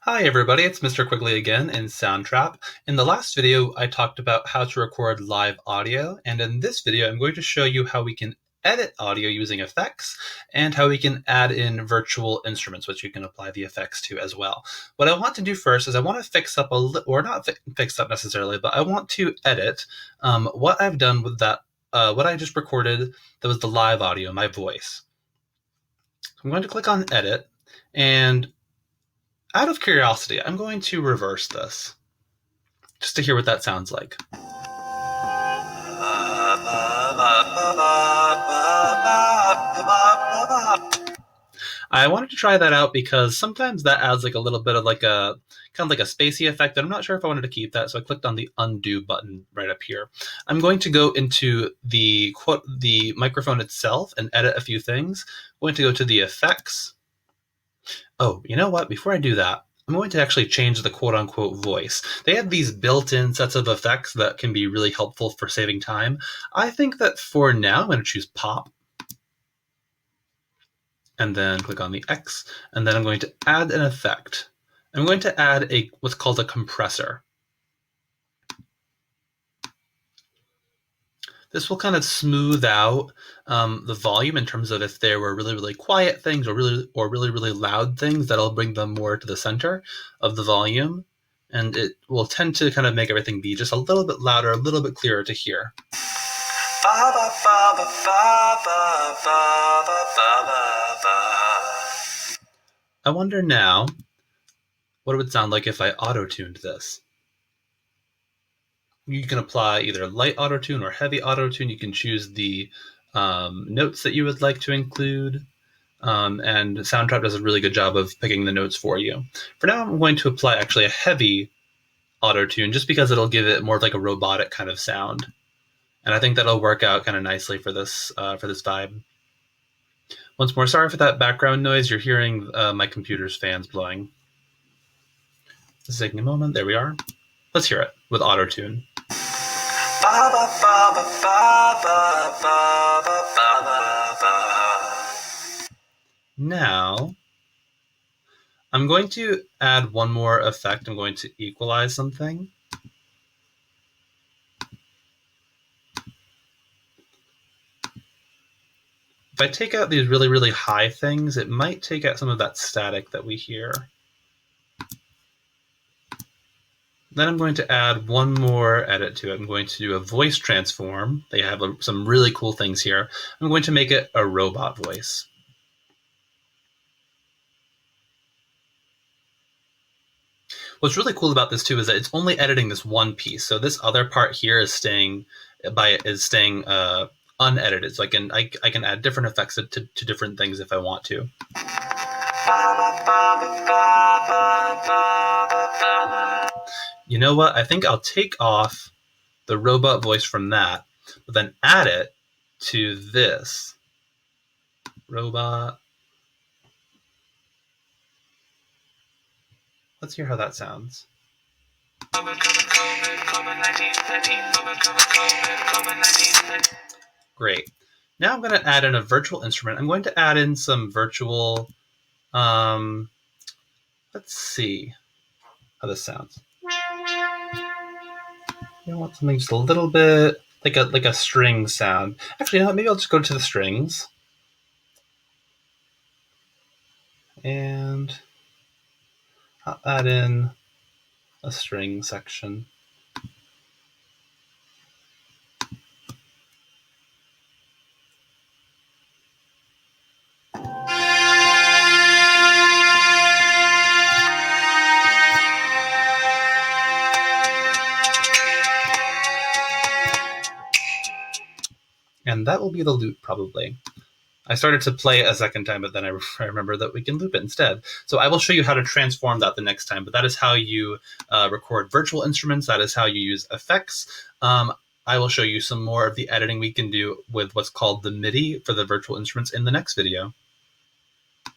Hi everybody, it's Mr. Quigley again in Soundtrap. In the last video, I talked about how to record live audio, and in this video, I'm going to show you how we can edit audio using effects and how we can add in virtual instruments, which you can apply the effects to as well. What I want to do first is I want to fix up or not fix up necessarily, but I want to edit what I've done with that, what I just recorded that was the live audio, my voice. I'm going to click on Edit, and out of curiosity, I'm going to reverse this just to hear what that sounds like. I wanted to try that out because sometimes that adds like a little bit of like a kind of like a spacey effect, and I'm not sure if I wanted to keep that, so I clicked on the undo button right up here. I'm going to go into the microphone itself and edit a few things. I'm going to go to the effects. Oh, you know what? Before I do that, I'm going to actually change the quote-unquote voice. They have these built-in sets of effects that can be really helpful for saving time. I think that for now, I'm going to choose pop. And then click on the X. And then I'm going to add an effect. I'm going to add what's called a compressor. This will kind of smooth out the volume in terms of if there were really, really quiet things or really, really loud things, that'll bring them more to the center of the volume. And it will tend to kind of make everything be just a little bit louder, a little bit clearer to hear. I wonder now what it would sound like if I auto-tuned this. You can apply either light auto-tune or heavy auto-tune. You can choose the notes that you would like to include. And Soundtrap does a really good job of picking the notes for you. For now, I'm going to apply actually a heavy auto-tune just because it'll give it more like a robotic kind of sound. And I think that'll work out kind of nicely for this vibe. Once more, sorry for that background noise. You're hearing my computer's fans blowing. Just taking a moment. There we are. Let's hear it with auto-tune. Now, I'm going to add one more effect. I'm going to equalize something. If I take out these really, really high things, it might take out some of that static that we hear. Then I'm going to add one more edit to it. I'm going to do a voice transform. They have some really cool things here. I'm going to make it a robot voice. What's really cool about this too is that it's only editing this one piece. So this other part here is staying unedited. So I can add different effects to different things if I want to. You know what? I think I'll take off the robot voice from that, but then add it to this robot. Let's hear how that sounds. Great. Now I'm going to add in a virtual instrument. I'm going to add in some virtual, let's see how this sounds. I want something just a little bit like a string sound. Actually, you know what? Maybe I'll just go to the strings. And I'll add in a string section. And that will be the loop, probably. I started to play it a second time, but then I remember that we can loop it instead. So I will show you how to transform that the next time, but that is how you record virtual instruments. That is how you use effects. I will show you some more of the editing we can do with what's called the MIDI for the virtual instruments in the next video.